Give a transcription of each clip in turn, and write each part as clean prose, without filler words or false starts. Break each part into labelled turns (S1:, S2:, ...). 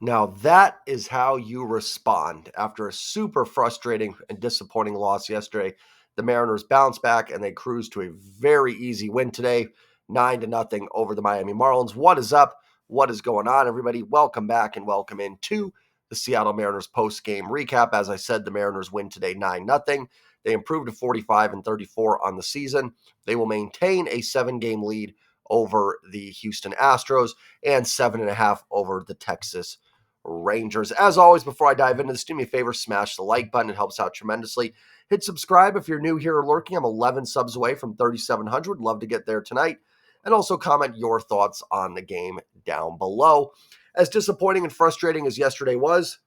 S1: Now, that is how you respond after a super frustrating and disappointing loss yesterday. The Mariners bounce back and they cruise to a very easy win today, 9-0 over the Miami Marlins. What is up? What is going on, everybody? Welcome back and welcome into the Seattle Mariners post-game recap. As I said, the Mariners win today 9-0. They improved to 45-34 on the season. They will maintain a 7-game lead over the Houston Astros and 7.5 over the Texas Rangers. As always, before I dive into this, do me a favor, smash the like button. It helps out tremendously. Hit subscribe if you're new here or lurking. I'm 11 subs away from 3,700. Love to get there tonight. And also comment your thoughts on the game down below. As disappointing and frustrating as yesterday was,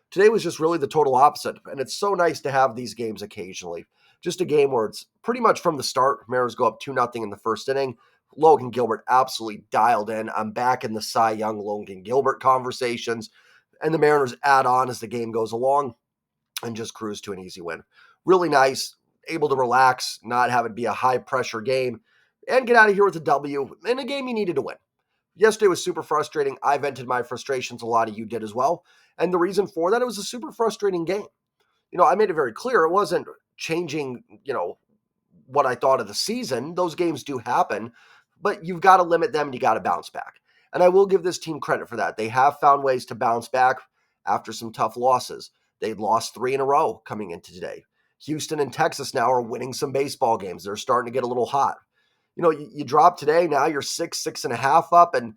S1: today was just really the total opposite. And it's so nice to have these games occasionally. Just a game where it's pretty much from the start. Mariners go up 2-0 in the first inning. Logan Gilbert absolutely dialed in. I'm back in the Cy Young Logan Gilbert conversations. And the Mariners add on as the game goes along and just cruise to an easy win. Really nice, able to relax, not have it be a high-pressure game, and get out of here with a W in a game you needed to win. Yesterday was super frustrating. I vented my frustrations. A lot of you did as well. And the reason for that, it was a super frustrating game. I made it very clear it wasn't changing, what I thought of the season. Those games do happen, but you've got to limit them and you got to bounce back. And I will give this team credit for that. They have found ways to bounce back after some tough losses. They'd lost 3 in a row coming into today. Houston and Texas now are winning some baseball games. They're starting to get a little hot. You drop today, now you're 6.5 up, and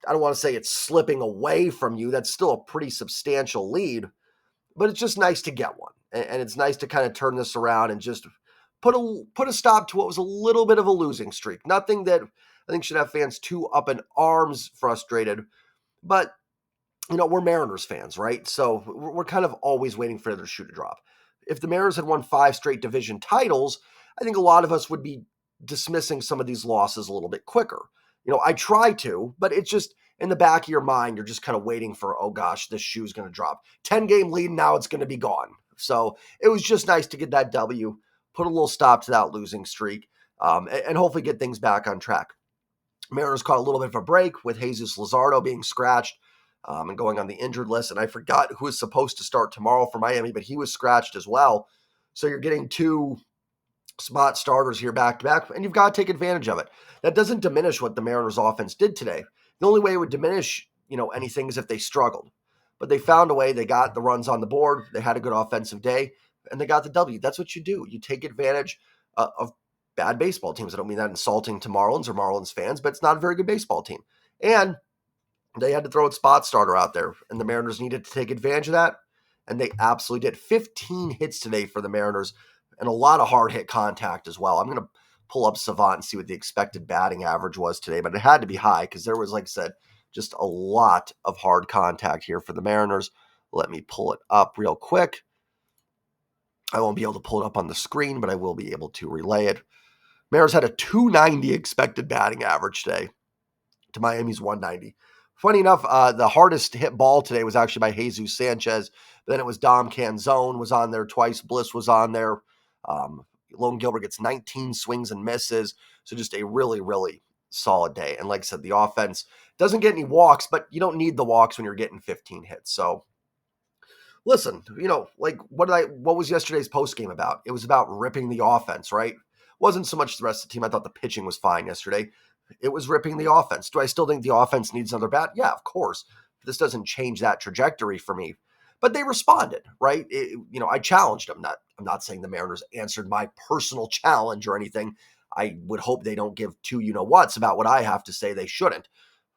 S1: I don't want to say it's slipping away from you. That's still a pretty substantial lead, but it's just nice to get one. And it's nice to kind of turn this around and just put a stop to what was a little bit of a losing streak. Nothing that I think should have fans too up in arms frustrated, but we're Mariners fans, right? So we're kind of always waiting for their shoe to drop. If the Mariners had won 5 straight division titles, I think a lot of us would be dismissing some of these losses a little bit quicker. I try to, but it's just in the back of your mind, you're just kind of waiting for, oh gosh, this shoe's going to drop. 10-game lead, now it's going to be gone. So it was just nice to get that W, put a little stop to that losing streak, and hopefully get things back on track. Mariners caught a little bit of a break with Jesus Luzardo being scratched and going on the injured list. And I forgot who is supposed to start tomorrow for Miami, but he was scratched as well. So you're getting 2 spot starters here back to back, and you've got to take advantage of it. That doesn't diminish what the Mariners offense did today. The only way it would diminish, anything is if they struggled. But they found a way. They got the runs on the board. They had a good offensive day, and they got the W. That's what you do. You take advantage of bad baseball teams. I don't mean that insulting to Marlins or Marlins fans, but it's not a very good baseball team. And they had to throw a spot starter out there, and the Mariners needed to take advantage of that, and they absolutely did. 15 hits today for the Mariners, and a lot of hard hit contact as well. I'm going to pull up Savant and see what the expected batting average was today, but it had to be high because there was, like I said, just a lot of hard contact here for the Mariners. Let me pull it up real quick. I won't be able to pull it up on the screen, but I will be able to relay it. Mariners had a 290 expected batting average today to Miami's 190. Funny enough, the hardest hit ball today was actually by Jesus Sanchez. Then it was Dom Canzone was on there twice. Bliss was on there. Logan Gilbert gets 19 swings and misses. So just a really, really solid day. And like I said, the offense doesn't get any walks, but you don't need the walks when you're getting 15 hits. So listen, what was yesterday's post game about? It was about ripping the offense, right? Wasn't so much the rest of the team. I thought the pitching was fine yesterday. It was ripping the offense. Do I still think the offense needs another bat? Yeah, of course. This doesn't change that trajectory for me. But they responded, right? I challenged them. I'm not saying the Mariners answered my personal challenge or anything. I would hope they don't give 2 you-know-whats about what I have to say. They shouldn't.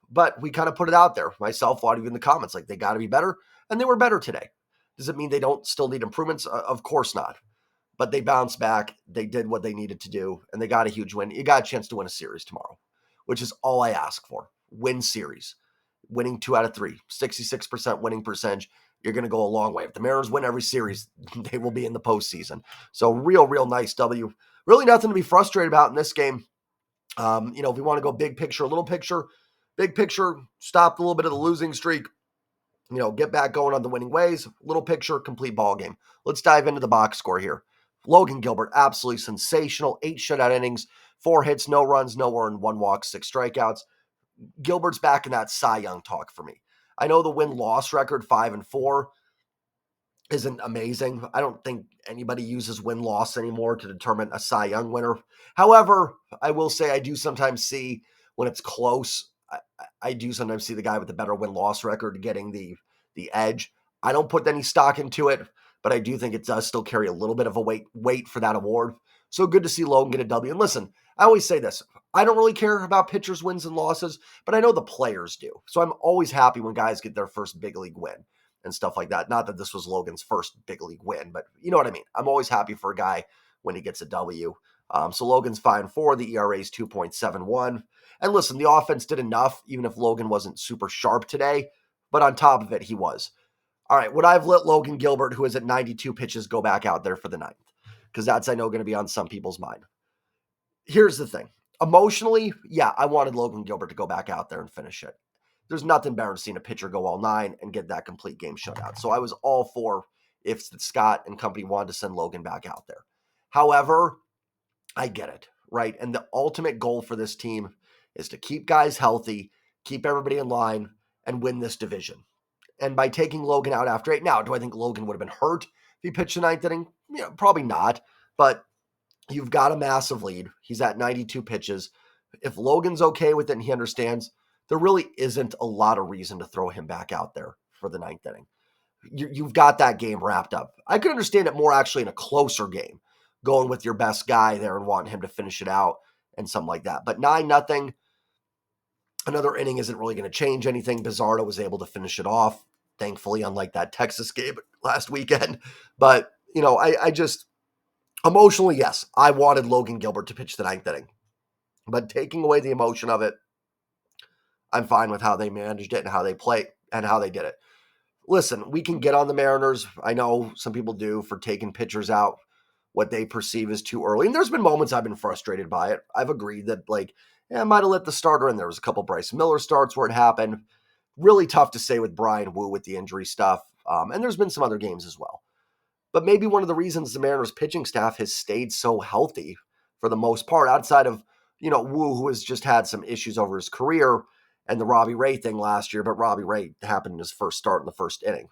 S1: But we kind of put it out there. Myself, a lot of you in the comments, like they got to be better. And they were better today. Does it mean they don't still need improvements? Of course not. But they bounced back. They did what they needed to do. And they got a huge win. You got a chance to win a series tomorrow, which is all I ask for. Win series. Winning 2 out of 3. 66% winning percentage. You're going to go a long way. If the Mariners win every series, they will be in the postseason. So real nice W. Really nothing to be frustrated about in this game. If we want to go big picture, little picture, big picture, stop a little bit of the losing streak. Get back going on the winning ways. Little picture, complete ball game. Let's dive into the box score here. Logan Gilbert, absolutely sensational. 8 shutout innings, 4 hits, no runs, no earned, 1 walk, 6 strikeouts. Gilbert's back in that Cy Young talk for me. I know the win-loss record 5-4 isn't amazing. I don't think anybody uses win-loss anymore to determine a Cy Young winner. However, I will say I do sometimes see when it's close, I do sometimes see the guy with the better win-loss record getting the edge. I don't put any stock into it, but I do think it does still carry a little bit of a weight for that award. So good to see Logan get a W. And listen, I always say this. I don't really care about pitchers' wins and losses, but I know the players do. So I'm always happy when guys get their first big league win and stuff like that. Not that this was Logan's first big league win, but you know what I mean. I'm always happy for a guy when he gets a W. So Logan's 5-4. The ERA is 2.71. And listen, the offense did enough, even if Logan wasn't super sharp today. But on top of it, he was. All right, would I have let Logan Gilbert, who is at 92 pitches, go back out there for the ninth? Because that's, I know, going to be on some people's mind. Here's the thing. Emotionally, yeah, I wanted Logan Gilbert to go back out there and finish it. There's nothing better than seeing a pitcher go all 9 and get that complete game shutout. So I was all for if Scott and company wanted to send Logan back out there. However, I get it, right? And the ultimate goal for this team is to keep guys healthy, keep everybody in line, and win this division. And by taking Logan out after 8, now, do I think Logan would have been hurt if he pitched the ninth inning? Yeah, probably not. But you've got a massive lead. He's at 92 pitches. If Logan's okay with it and he understands, there really isn't a lot of reason to throw him back out there for the ninth inning. You've got that game wrapped up. I could understand it more actually in a closer game, going with your best guy there and wanting him to finish it out and something like that. But 9-0, another inning isn't really going to change anything. Bizzardo was able to finish it off, thankfully, unlike that Texas game last weekend. But, you know, I just, emotionally, yes, I wanted Logan Gilbert to pitch the ninth inning. But taking away the emotion of it, I'm fine with how they managed it and how they played and how they did it. Listen, we can get on the Mariners. I know some people do for taking pitchers out what they perceive as too early. And there's been moments I've been frustrated by it. I've agreed that, I might have let the starter in. There was a couple Bryce Miller starts where it happened. Really tough to say with Brian Wu with the injury stuff. And there's been some other games as well. But maybe one of the reasons the Mariners pitching staff has stayed so healthy for the most part, outside of, Wu, who has just had some issues over his career, and the Robbie Ray thing last year, but Robbie Ray happened in his first start in the first inning.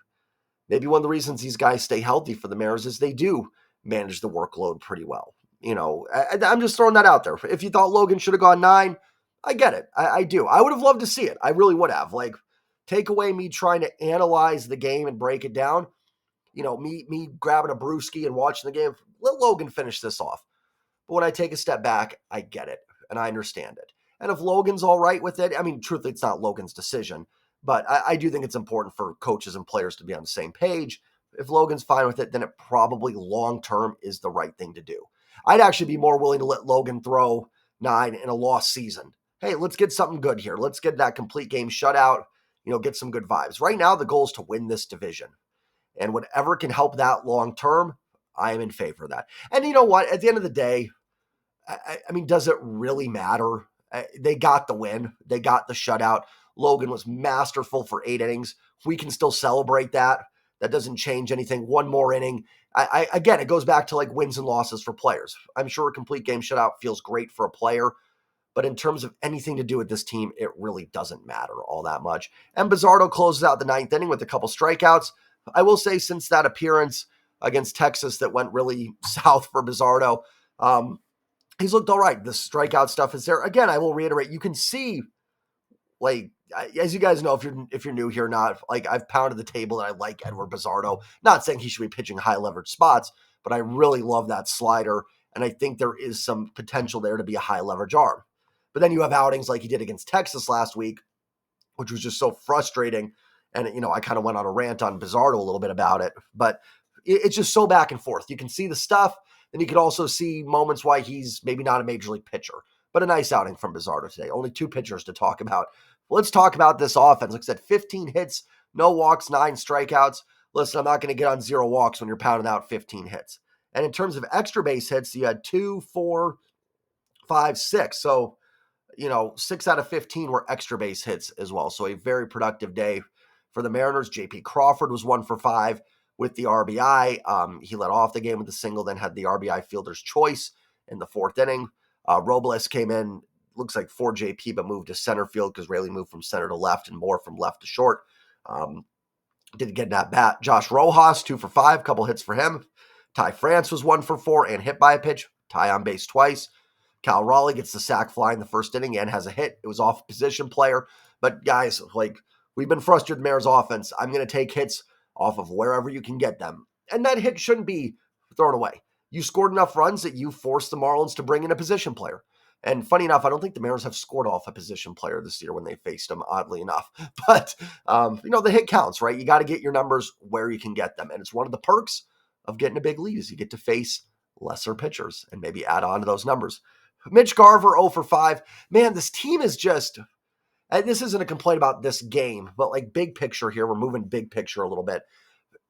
S1: Maybe one of the reasons these guys stay healthy for the Mariners is they do manage the workload pretty well. I'm just throwing that out there. If you thought Logan should have gone 9, I get it. I do. I would have loved to see it. I really would have. Take away me trying to analyze the game and break it down. Me grabbing a brewski and watching the game. Let Logan finish this off. But when I take a step back, I get it and I understand it. And if Logan's all right with it, I mean, truthfully, it's not Logan's decision, but I do think it's important for coaches and players to be on the same page. If Logan's fine with it, then it probably long-term is the right thing to do. I'd actually be more willing to let Logan throw 9 in a lost season. Hey, let's get something good here. Let's get that complete game shutout, get some good vibes. Right now, the goal is to win this division. And whatever can help that long-term, I am in favor of that. And you know what? At the end of the day, I mean, does it really matter? They got the win. They got the shutout. Logan was masterful for 8 innings. We can still celebrate that. That doesn't change anything. One more inning. Again, it goes back to wins and losses for players. I'm sure a complete game shutout feels great for a player, but in terms of anything to do with this team, it really doesn't matter all that much. And Bizzardo closes out the 9th inning with a couple strikeouts. I will say since that appearance against Texas that went really south for Bizzardo, he's looked all right. The strikeout stuff is there. Again, I will reiterate, you can see, as you guys know, if you're new here or not, I've pounded the table that I like Edward Bizzardo. Not saying he should be pitching high leverage spots, but I really love that slider, and I think there is some potential there to be a high leverage arm. But then you have outings like he did against Texas last week, which was just so frustrating. And, I kind of went on a rant on Bizzardo a little bit about it, but it's just so back and forth. You can see the stuff, and you can also see moments why he's maybe not a major league pitcher, but a nice outing from Bizzardo today. Only 2 pitchers to talk about. Let's talk about this offense. Like I said, 15 hits, no walks, 9 strikeouts. Listen, I'm not going to get on 0 walks when you're pounding out 15 hits. And in terms of extra base hits, you had 2, 4, 5, 6. So, 6 out of 15 were extra base hits as well. So a very productive day for the Mariners. J.P. Crawford was 1 for 5 with the RBI. He led off the game with a single, then had the RBI fielder's choice in the 4th inning. Robles came in, looks like for JP, but moved to center field because Rayleigh moved from center to left and more from left to short. Didn't get that bat. Josh Rojas, 2 for 5, couple hits for him. Ty France was 1 for 4 and hit by a pitch. Ty on base twice. Cal Raleigh gets the sac fly in the first inning and has a hit. It was off a position player. But guys, we've been frustrated with the Mariners offense. I'm going to take hits off of wherever you can get them. And that hit shouldn't be thrown away. You scored enough runs that you forced the Marlins to bring in a position player. And funny enough, I don't think the Mariners have scored off a position player this year when they faced them, oddly enough. But, the hit counts, right? You got to get your numbers where you can get them. And it's one of the perks of getting a big lead is you get to face lesser pitchers and maybe add on to those numbers. Mitch Garver, 0 for 5. Man, this team is just, and this isn't a complaint about this game, but big picture here, we're moving big picture a little bit.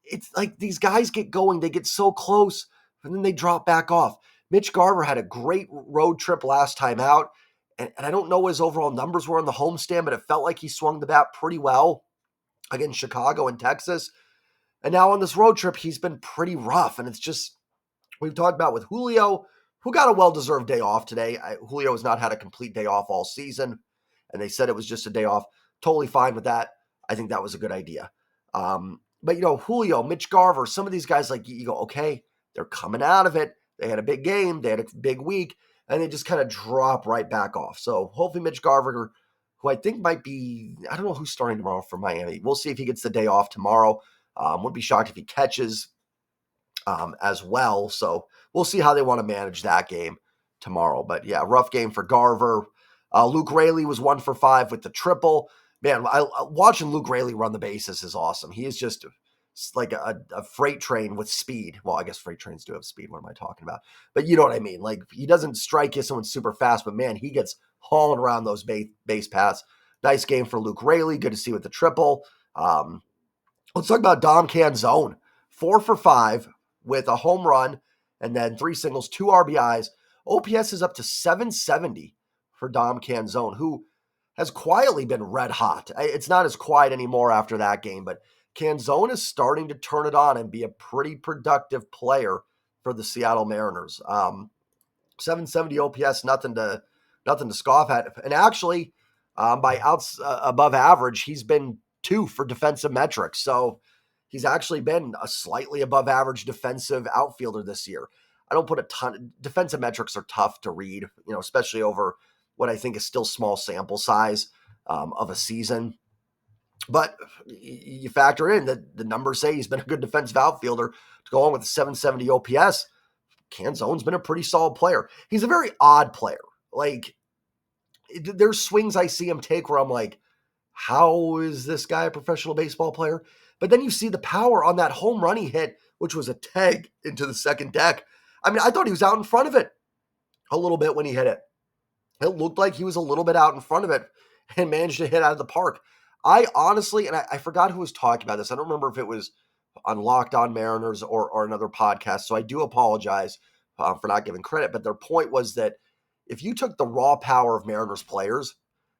S1: It's like these guys get going, they get so close, and then they drop back off. Mitch Garver had a great road trip last time out, and I don't know what his overall numbers were on the homestand, but it felt like he swung the bat pretty well against Chicago and Texas. And now on this road trip, he's been pretty rough, and it's just, we've talked about with Julio, who got a well-deserved day off today. Julio has not had a complete day off all season, and they said it was just a day off. Totally fine with that. I think that was a good idea. But, Julio, Mitch Garver, some of these guys, you go, okay, they're coming out of it. They had a big game. They had a big week, and they just kind of drop right back off. So hopefully Mitch Garver, who I think might be, I don't know who's starting tomorrow for Miami. We'll see if he gets the day off tomorrow. Wouldn't be shocked if he catches as well. So we'll see how they want to manage that game tomorrow. But yeah, rough game for Garver. Luke Raley was 1 for 5 with the triple. Man, watching Luke Raley run the bases is awesome. He is just like a freight train with speed. Well, I guess freight trains do have speed. What am I talking about? But you know what I mean? He doesn't strike you someone super fast, but man, he gets hauling around those base paths. Nice game for Luke Raley. Good to see with the triple. Let's talk about Dom Canzone. 4 for 5 with a home run and then 3 singles, 2 RBIs. OPS is up to 770 for Dom Canzone, who has quietly been red hot. It's not as quiet anymore after that game, but Canzone is starting to turn it on and be a pretty productive player for the Seattle Mariners. 770 OPS, nothing to scoff at. And actually, by above average, he's been 2 for defensive metrics. So he's actually been a slightly above average defensive outfielder this year. I don't put a ton. Defensive metrics are tough to read, especially over what I think is still small sample size of a season. But you factor in that the numbers say he's been a good defensive outfielder to go on with a 770 OPS. Canzone's been a pretty solid player. He's a very odd player. There's swings I see him take where I'm like, how is this guy a professional baseball player? But then you see the power on that home run he hit, which was a tag into the second deck. I mean, I thought he was out in front of it a little bit when he hit it. It looked like he was a little bit out in front of it and managed to hit out of the park. I honestly, and I forgot who was talking about this. I don't remember if it was on Locked On Mariners or another podcast, so I do apologize for not giving credit. But their point was that if you took the raw power of Mariners players,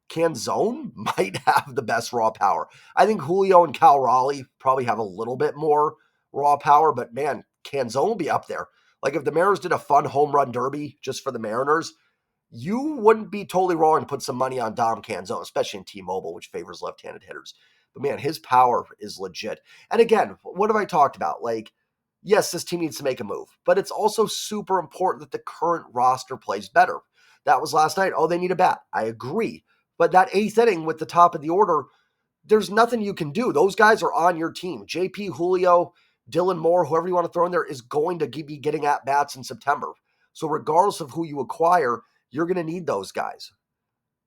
S1: Canzone might have the best raw power. I think Julio and Cal Raleigh probably have a little bit more raw power, but man, Canzone will be up there. If the Mariners did a fun home run derby just for the Mariners, you wouldn't be totally wrong to put some money on Dom Canzone, especially in T-Mobile, which favors left-handed hitters. But man, his power is legit. And again, what have I talked about? Yes, this team needs to make a move, but it's also super important that the current roster plays better. That was last night. Oh, they need a bat. I agree. But that 8th inning with the top of the order, there's nothing you can do. Those guys are on your team. JP, Julio, Dylan Moore, whoever you want to throw in there is going to be getting at bats in September. So regardless of who you acquire, you're going to need those guys.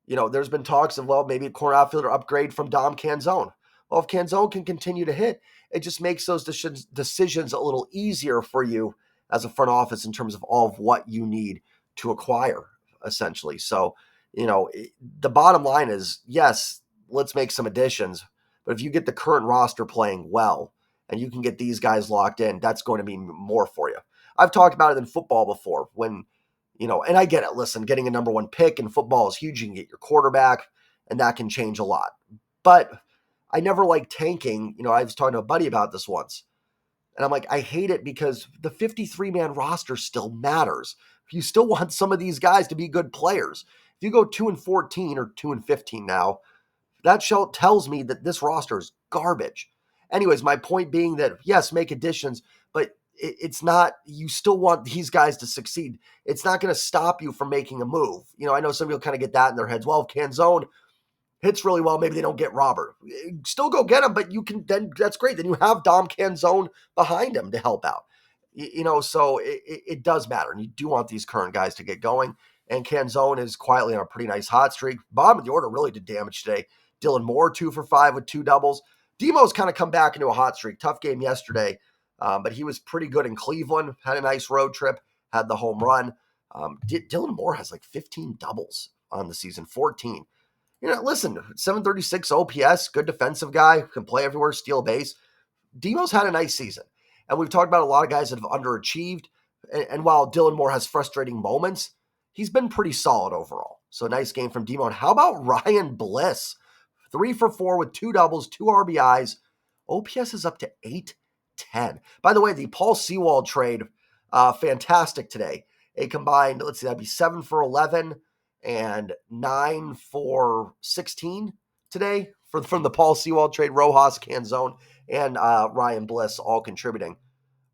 S1: There's been talks of, maybe a corner outfielder upgrade from Dom Canzone. Well, if Canzone can continue to hit, it just makes those decisions a little easier for you as a front office in terms of all of what you need to acquire, essentially. So, the bottom line is, yes, let's make some additions. But if you get the current roster playing well and you can get these guys locked in, that's going to mean more for you. I've talked about it in football before when, and I get it. Listen, getting a number 1 pick in football is huge. You can get your quarterback, and that can change a lot. But I never like tanking. I was talking to a buddy about this once, and I'm like, I hate it because the 53-man roster still matters. You still want some of these guys to be good players. If you go 2-14 or 2-15 now, That tells me that this roster is garbage. Anyways, my point being that, yes, make additions, but it's not, you still want these guys to succeed. It's not going to stop you from making a move. I know some people kind of get that in their heads. Well, if Canzone hits really well, maybe they don't get Robert. Still go get him, but you can then, that's great. Then you have Dom Canzone behind him to help out. So it does matter. And you do want these current guys to get going. And Canzone is quietly on a pretty nice hot streak. Bottom of the order really did damage today. Dylan Moore, 2 for 5 with 2 doubles. Demo's kind of come back into a hot streak. Tough game yesterday, but he was pretty good in Cleveland. Had a nice road trip, had the home run. Dylan Moore has like 15 doubles on the season, 14. Listen, 736 OPS, good defensive guy, can play everywhere, steal base. Demo's had a nice season. And we've talked about a lot of guys that have underachieved. And while Dylan Moore has frustrating moments, he's been pretty solid overall. So nice game from Demo. And how about Ryan Bliss? 3 for 4 with 2 doubles, 2 RBIs. OPS is up to 810. By the way, the Paul Sewald trade, fantastic today. A combined, let's see, that'd be 7 for 11 and 9 for 16 today from the Paul Sewald trade. Rojas, Canzone, and Ryan Bliss all contributing.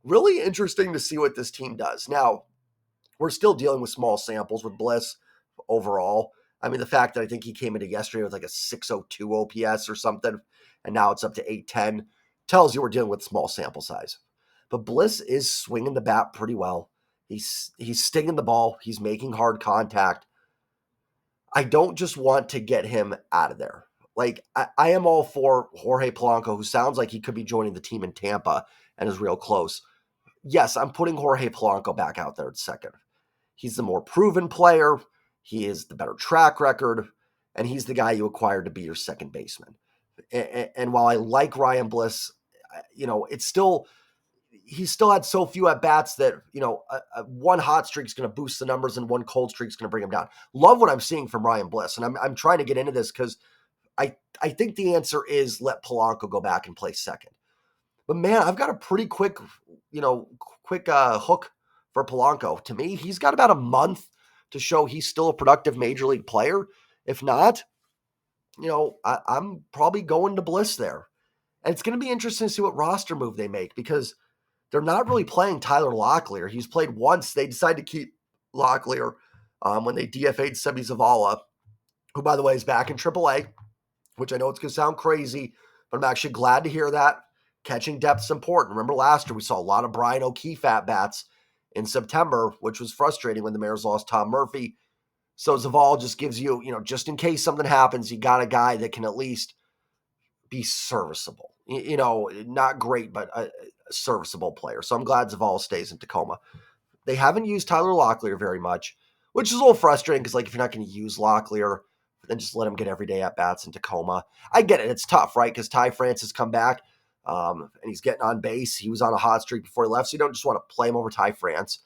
S1: Really interesting to see what this team does. Now, we're still dealing with small samples with Bliss overall. I mean, the fact that I think he came into yesterday with like a 602 OPS or something, and now it's up to 810, tells you we're dealing with small sample size. But Bliss is swinging the bat pretty well. He's stinging the ball. He's making hard contact. I don't just want to get him out of there. Like, I am all for Jorge Polanco, who sounds like he could be joining the team in Tampa and is real close. Yes, I'm putting Jorge Polanco back out there at second. He's the more proven player. He is the better track record, and he's the guy you acquired to be your second baseman. And while I like Ryan Bliss, it's still, he still had so few at bats that, one hot streak is going to boost the numbers and one cold streak is going to bring him down. Love what I'm seeing from Ryan Bliss. And I'm trying to get into this because I think the answer is let Polanco go back and play second. But man, I've got a pretty quick hook for Polanco. To me, he's got about a month to show he's still a productive major league player. If not, I'm probably going to Bliss there. And it's going to be interesting to see what roster move they make because they're not really playing Tyler Locklear. He's played once. They decided to keep Locklear when they DFA'd Seby Zavala, who, by the way, is back in AAA, which I know it's going to sound crazy, but I'm actually glad to hear that. Catching depth is important. Remember last year we saw a lot of Brian O'Keefe at-bats in September, which was frustrating when the Mariners lost Tom Murphy. So Zaval just gives you, just in case something happens, you got a guy that can at least be serviceable. Not great, but a serviceable player. So I'm glad Zaval stays in Tacoma. They haven't used Tyler Locklear very much, which is a little frustrating because, if you're not going to use Locklear, then just let him get everyday at-bats in Tacoma. I get it. It's tough, right? Because Ty France has come back. And he's getting on base. He was on a hot streak before he left, so you don't just want to play him over Ty France.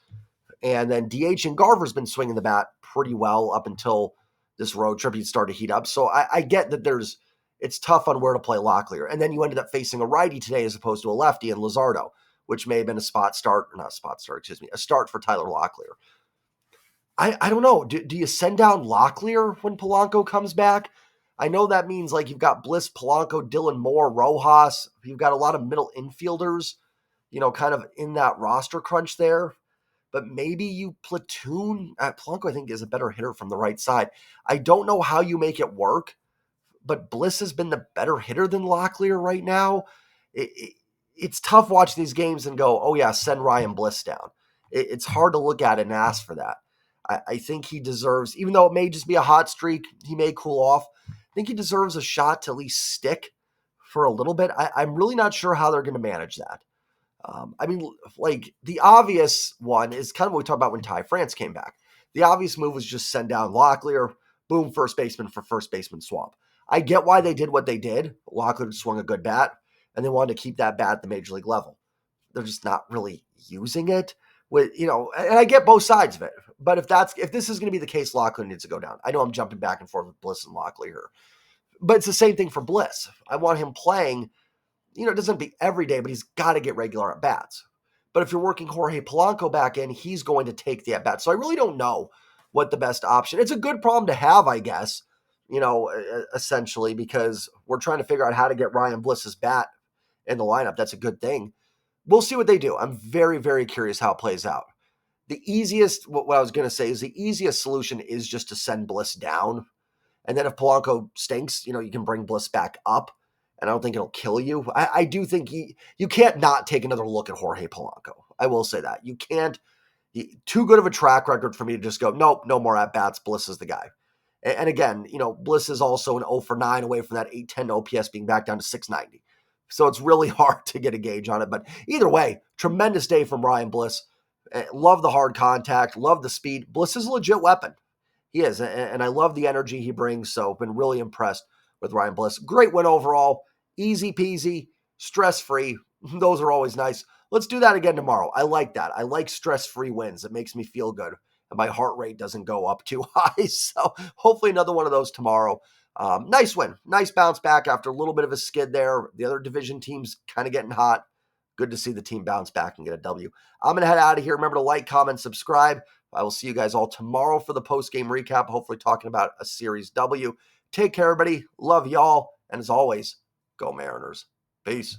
S1: And then DH and Garver's been swinging the bat pretty well up until this road trip. He started to heat up. So I get that it's tough on where to play Locklear. And then you ended up facing a righty today as opposed to a lefty in Luzardo, which may have been a start for Tyler Locklear. I don't know. Do you send down Locklear when Polanco comes back? I know that means you've got Bliss, Polanco, Dylan Moore, Rojas. You've got a lot of middle infielders, kind of in that roster crunch there. But maybe you platoon. Polanco, I think, is a better hitter from the right side. I don't know how you make it work, but Bliss has been the better hitter than Locklear right now. It's tough watching these games and go, oh yeah, send Ryan Bliss down. It's hard to look at it and ask for that. I think he deserves, even though it may just be a hot streak, he may cool off. I think he deserves a shot to at least stick for a little bit. I'm really not sure how they're going to manage that. The obvious one is kind of what we talked about when Ty France came back. The obvious move was just send down Locklear, boom, first baseman for first baseman swap. I get why they did what they did. Locklear swung a good bat, and they wanted to keep that bat at the major league level. They're just not really using it. And I get both sides of it. But if this is going to be the case, Locklear needs to go down. I know I'm jumping back and forth with Bliss and Locklear, but it's the same thing for Bliss. I want him playing. It doesn't be every day, but he's got to get regular at bats. But if you're working Jorge Polanco back in, he's going to take the at bat. So I really don't know what the best option. It's a good problem to have, I guess. essentially, because we're trying to figure out how to get Ryan Bliss's bat in the lineup. That's a good thing. We'll see what they do. I'm very, very curious how it plays out. What I was going to say is the easiest solution is just to send Bliss down. And then if Polanco stinks, you can bring Bliss back up. And I don't think it'll kill you. I do think you can't not take another look at Jorge Polanco. I will say that. You can't. Too good of a track record for me to just go, nope, no more at-bats. Bliss is the guy. And again, Bliss is also an 0 for 9 away from that 810 OPS being back down to 690. So it's really hard to get a gauge on it. But either way, tremendous day from Ryan Bliss. Love the hard contact. Love the speed. Bliss is a legit weapon. He is. And I love the energy he brings. So been really impressed with Ryan Bliss. Great win overall. Easy peasy. Stress-free. Those are always nice. Let's do that again tomorrow. I like that. I like stress-free wins. It makes me feel good. And my heart rate doesn't go up too high. So hopefully another one of those tomorrow. Nice win. Nice bounce back after a little bit of a skid there. The other division teams kind of getting hot. Good to see the team bounce back and get a W. I'm going to head out of here. Remember to like, comment, subscribe. I will see you guys all tomorrow for the post-game recap, hopefully talking about a Series W. Take care, everybody. Love y'all. And as always, go Mariners. Peace.